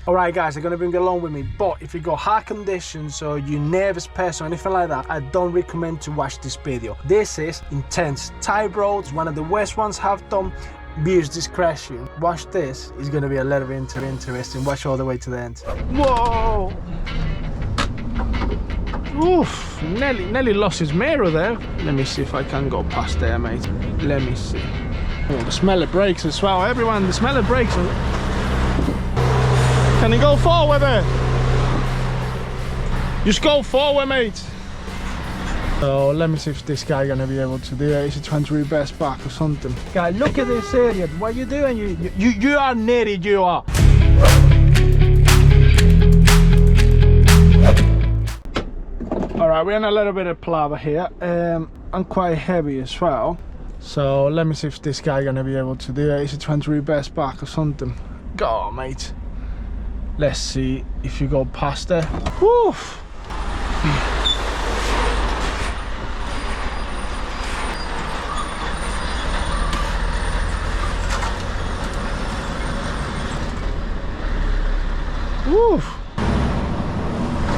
Alright guys, I'm gonna bring you along with me, but if you got heart conditions or you're nervous person or anything like that, I don't recommend to watch this video. This is intense. Tight roads, one of the worst ones have done. Beers discretion. Watch this, it's gonna be a little bit interesting. Watch all the way to the end. Whoa! Oof, nearly lost his mirror there. Let me see if I can go past there, mate. Let me see. Oh, the smell of brakes as well. Everyone, the smell of brakes. Can you go forward there? Just go forward, mate. So let me see if this guy gonna be able to do it. Is he trying to reverse back or something? Guy, look at this area. What you doing? You are nearly, you are. Alright, we're in a little bit of plover here. I'm quite heavy as well. So let me see if this guy gonna be able to do it. Is he trying to reverse back or something? Go on, mate. Let's see if you go past there. Woo! Woo!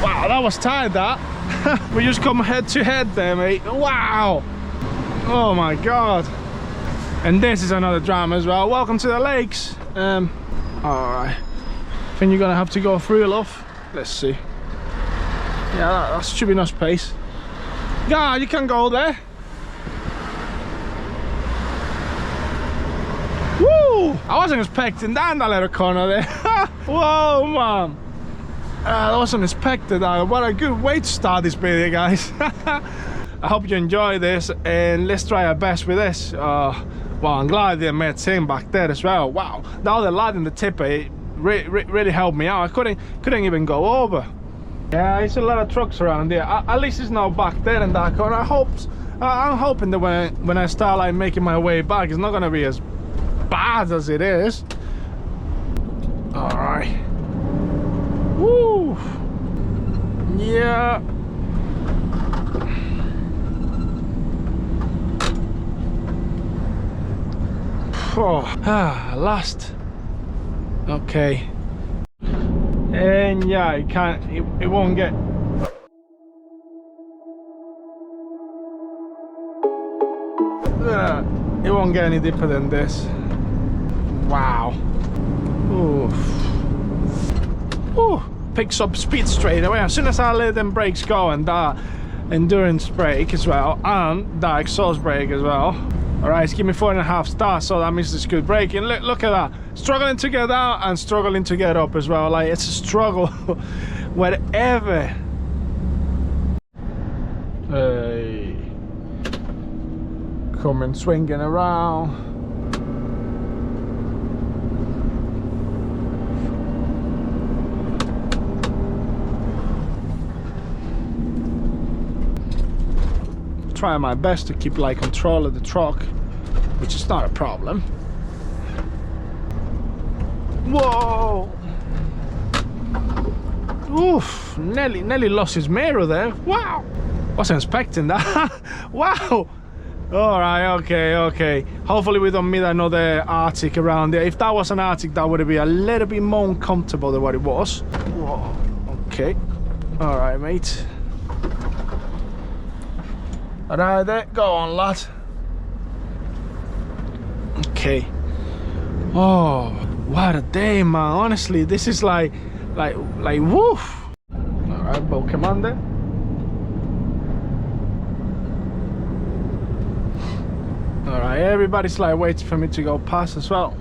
Wow, that was tight, that. We just come head to head there, mate. Wow! Oh my god. And this is another drama as well. Welcome to the lakes. Alright. I think you're gonna have to go through, love. Let's see. Yeah, that should be enough space. Yeah, you can go there. Woo! I wasn't expecting that in that little corner there. Whoa, man. That wasn't expected. What a good way to start this video, guys. I hope you enjoy this, and let's try our best with this. Well, I'm glad they made him back there as well. Wow, the other lad in the tipper, it really helped me out. I couldn't even go over. Yeah, it's a lot of trucks around here. At least it's not back there in that corner. I'm hoping that when I start like making my way back, it's not gonna be as bad as it is. All right. Woo. Yeah. Oh, last. Okay. And yeah, it won't get. It won't get any deeper than this. Wow. Oof. Ooh. Picks up speed straight away as soon as I let them brakes go, and that endurance brake as well, and that exhaust brake as well. Alright, it's give me 4.5 stars, so that means it's good braking. Look at that. Struggling to get out and struggling to get up as well. Like, it's a struggle wherever. Hey. Coming swinging around. Trying my best to keep like control of the truck, which is not a problem. Whoa! Oof! Nearly lost his mirror there. Wow! Wasn't expecting that. Wow! Alright, okay. Hopefully we don't meet another Arctic around there. If that was an Arctic, that would be a little bit more uncomfortable than what it was. Whoa. Okay. Alright, mate. Alright there, go on, lad. Okay. Oh, what a day, man. Honestly, this is like woof. Alright, boat commander. Alright, everybody's like waiting for me to go past as well.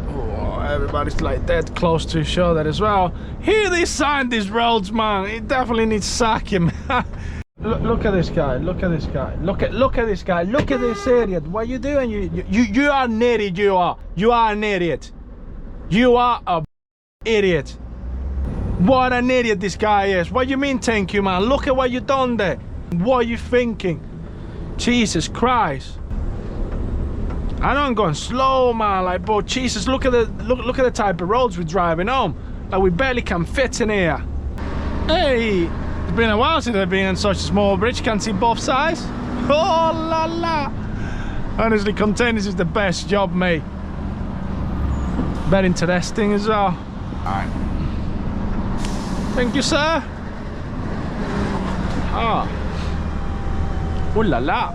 Oh, everybody's like dead close to each other as well. Here they sign these roads, man. It definitely needs sacking. Look at this guy. Look at this guy. Look at this guy. Look at this idiot. What are you doing? You are an idiot. You are an idiot. You are a idiot. What an idiot this guy is. What do you mean thank you, man? Look at what you done there. What are you thinking? Jesus Christ. I know I'm going slow, man. Like, but Jesus, look at the type of roads we're driving on. Like, we barely can fit in here. Hey. It's been a while since I've been on such a small bridge. Can't see both sides. Oh la la. Honestly, containers is the best job, mate. Very interesting as well. Alright. Thank you, sir. Ah. Ooh la la.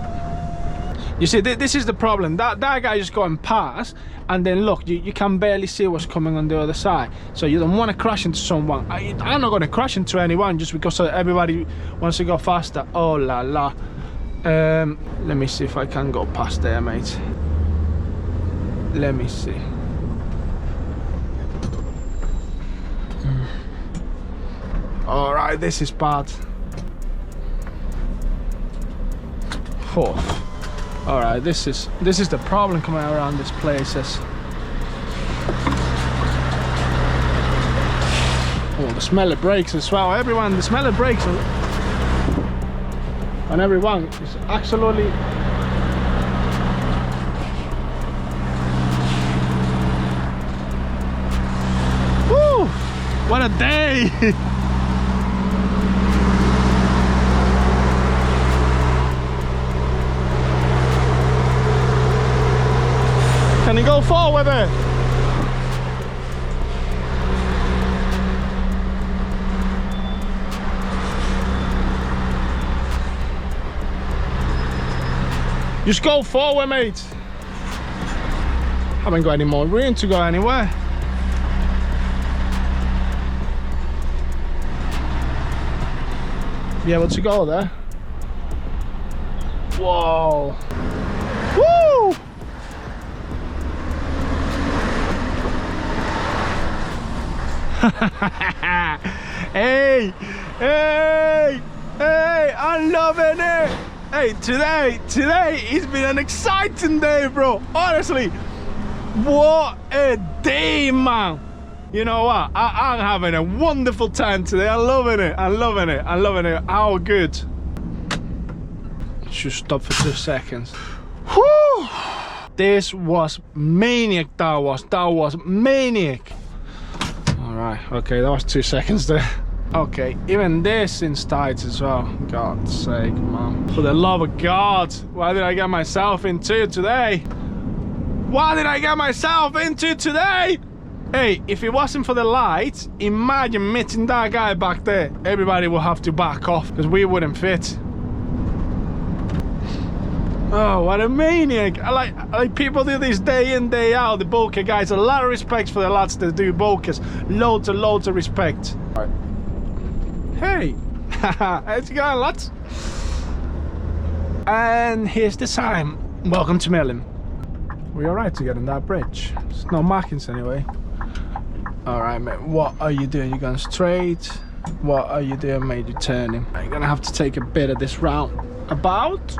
You see, this is the problem. That guy just going past, and then look, you can barely see what's coming on the other side. So you don't want to crash into someone. I'm not going to crash into anyone just because everybody wants to go faster. Oh la la. Let me see if I can go past there, mate. Let me see. All right, this is bad. Oh. All right, this is the problem coming around these places. Oh, the smell of brakes as well. Everyone, the smell of brakes on everyone is absolutely. Woo! What a day! Can you go forward there? Just go forward, mate. Haven't got any more room to go anywhere. Be able to go there. Whoa. Woo! Hey, hey, hey, I'm loving it. Hey, today it's been an exciting day, bro. Honestly, what a day, man. You know what? I'm having a wonderful time today. I'm loving it. I'm loving it. I'm loving it. How good. Should stop for 2 seconds. Whew. This was maniac. That was maniac. Alright, okay, that was 2 seconds there. Okay, even this in tights as well. God's sake, man. For the love of God, what did I get myself into today? What did I get myself into today? Hey, if it wasn't for the lights, imagine meeting that guy back there. Everybody will have to back off because we wouldn't fit. Oh, what a maniac. I like people do this day in, day out, the bulker guys. A lot of respect for the lads that do bulkers. Loads of respect. Right. Hey, how's it going, lads? And here's the sign. Welcome to Melon. We're alright to get on that bridge. There's no markings anyway. Alright, mate, what are you doing? You're going straight? What are you doing, mate? You're turning. You're gonna have to take a bit of this round about.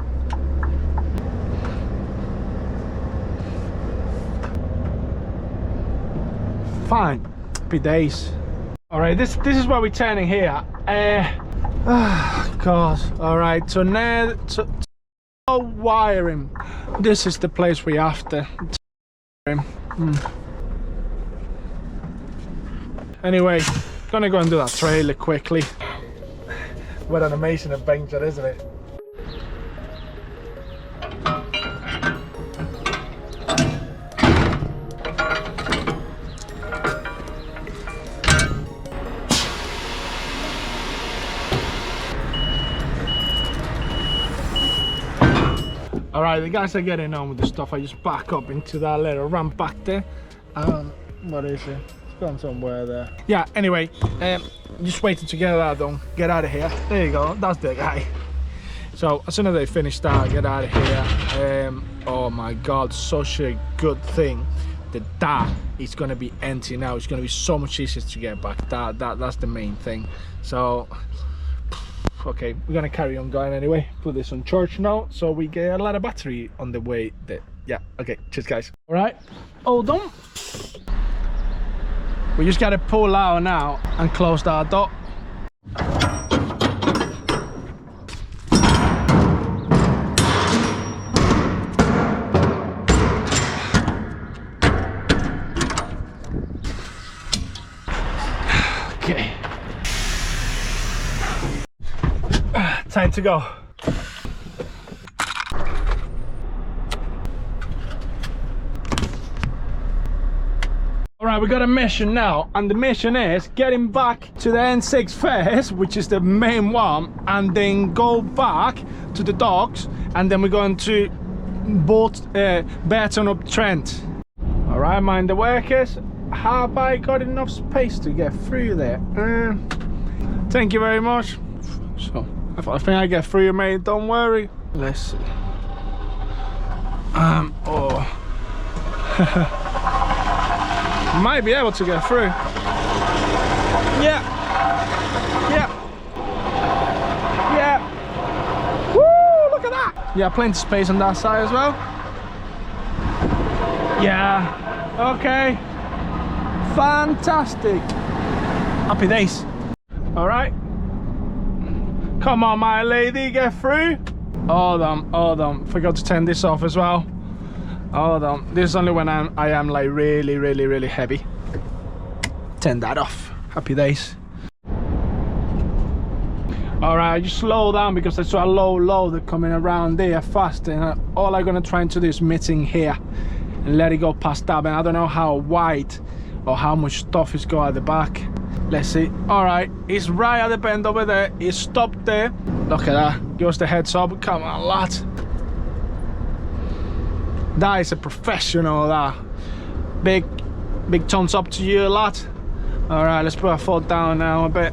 Fine, happy days. All right, this is where we're turning here. God. All right, so now wiring. This is the place we after. Anyway, gonna go and do that trailer quickly. What an amazing adventure, isn't it? Alright, the guys are getting on with the stuff. I just back up into that little ramp back there. What is it? It's gone somewhere there. Yeah, anyway, just waiting to get that done. Get out of here. There you go, that's the guy. So, as soon as they finish that, get out of here. Oh my god, such a good thing that is going to be empty now. It's going to be so much easier to get back. That's the main thing. So, okay, we're gonna carry on going anyway. Put this on charge now, so we get a lot of battery on the way there. Yeah, okay, cheers guys. All right, hold on. We just gotta pull out now and close that door. Okay. Time to go. Alright, we got a mission now, and the mission is getting back to the N6 first, which is the main one, and then go back to the docks, and then we're going to baton up Trent. Alright, mind the workers, have I got enough space to get through there? Thank you very much. So, I think I get through, mate, don't worry. Let's see. Oh. Might be able to get through. Yeah. Yeah. Yeah. Woo, look at that. Yeah, plenty of space on that side as well. Yeah. Okay. Fantastic. Happy days. All right. Come on, my lady, get through. Hold on. Forgot to turn this off as well. Hold on. This is only when I am like really heavy. Turn that off. Happy days. Alright, you slow down because I saw a low load coming around there fast, and all I'm gonna try to do is meeting here and let it go past that. And I don't know how wide or how much stuff is going at the back. Let's see. Alright, it's right at the bend over there. It's stopped there. Look at that. Give us the heads up. Come on, lad. That is a professional, that. Big thumbs up to you, lad. Alright, let's put our foot down now a bit.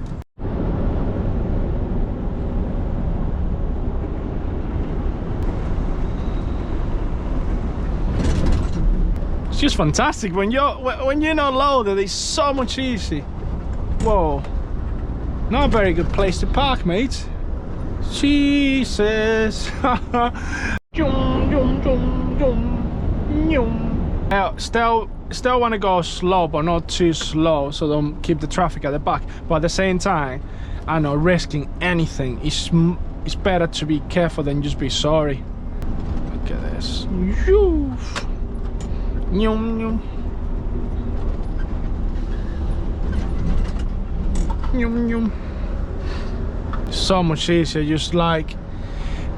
It's just fantastic when you're not loaded. It's so much easy. Whoa, not a very good place to park, mate. Jesus. Still want to go slow, but not too slow, so don't keep the traffic at the back. But at the same time, I know risking anything. It's better to be careful than just be sorry. Look at this. So much easier, just like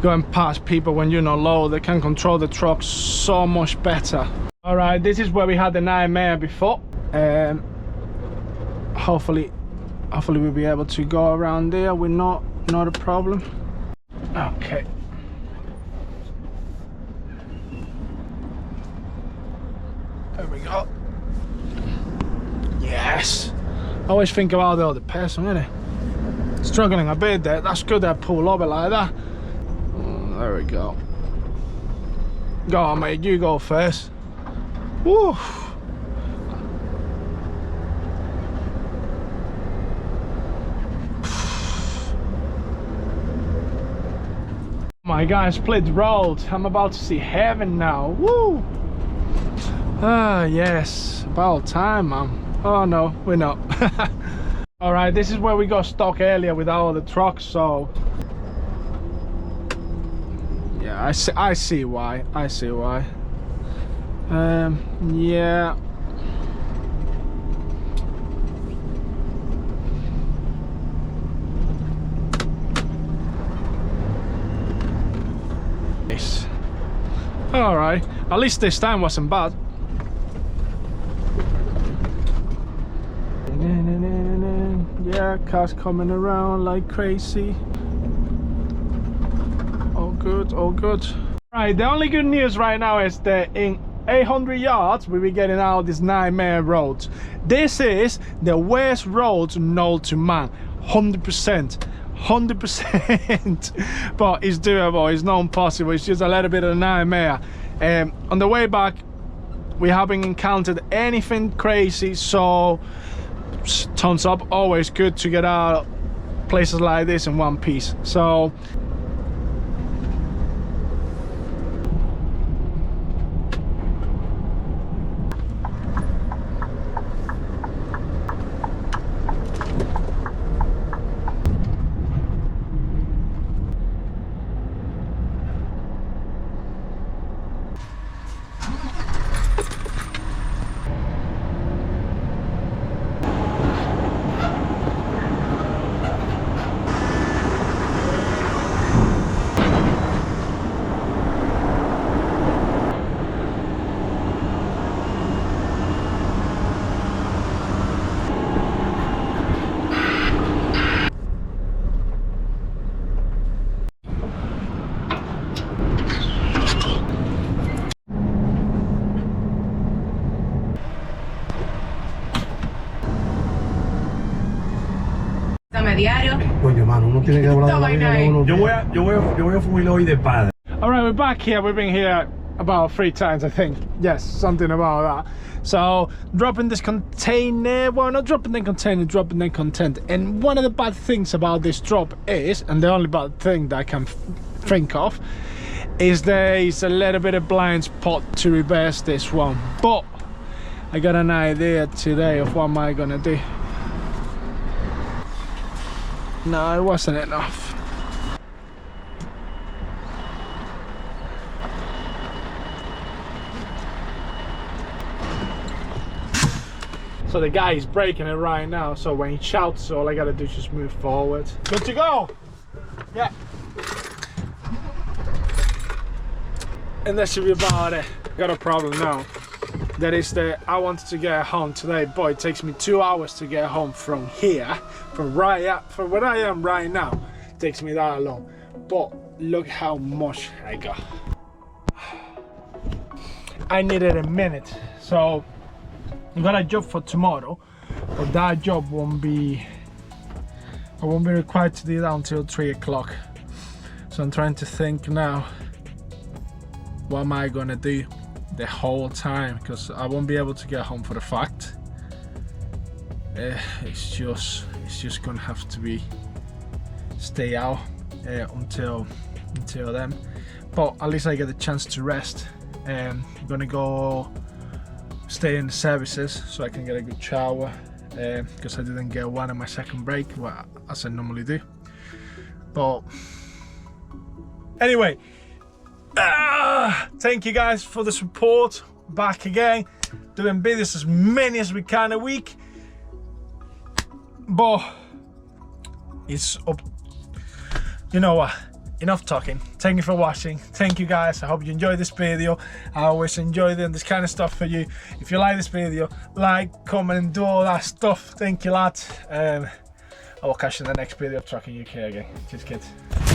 going past people when you're not low. They can control the truck so much better. All right, this is where we had the nightmare before. Hopefully we'll be able to go around there with not a problem. Okay. There we go. Yes. I always think about the other person, innit? Struggling a bit there. That's good that I pull over like that. Oh, there we go. Go on, mate. You go first. Woo. My God, split road. I'm about to see heaven now. Woo. Ah, yes. About time, man. Oh no, we're not. All right, this is where we got stuck earlier with all the trucks, so yeah, I see why. Yeah. Yes. All right, at least this time wasn't bad. Yeah, cars coming around like crazy. All good, all good. Right, the only good news right now is that in 800 yards we'll be getting out of this nightmare road. This is the worst road known to man. 100%. But it's doable. It's not impossible. It's just a little bit of a nightmare. On the way back we haven't encountered anything crazy, so thumbs up. Always good to get out places like this in one piece. So intermediario. Coño, mano, uno tiene que hablar de la vida de uno. Yo voy a fumar hoy de padre. Alright, we're back here. We've been here about 3 times, I think. Yes, something about that. So, dropping this container, well, not dropping the container, dropping the content. And one of the bad things about this drop is, and the only bad thing that I can think of, is there is a little bit of blind spot to reverse this one. But I got an idea today of what am I gonna do. No, it wasn't enough. So the guy is breaking it right now, so when he shouts, all I gotta do is just move forward. Good to go! Yeah. And that should be about it. Got a problem now. That is I wanted to get home today, but it takes me 2 hours to get home from here, from where I am right now. It takes me that long. But look how much I got. I needed a minute, so I got a job for tomorrow, but that job I won't be required to do that until 3 o'clock. So I'm trying to think now, what am I gonna do the whole time, because I won't be able to get home for the fact. It's just gonna have to be stay out until then. But at least I get the chance to rest. I'm gonna go stay in the services so I can get a good shower, because I didn't get one on my second break, well, as I normally do. But anyway, thank you guys for the support. Back again, doing videos as many as we can a week, but it's up. You know what, enough talking. Thank you for watching. Thank you guys. I hope you enjoyed this video. I always enjoy doing this kind of stuff for you. If you like this video, like, comment and do all that stuff. Thank you, lads. I will catch you in the next video of Trucking UK again. Cheers, kids.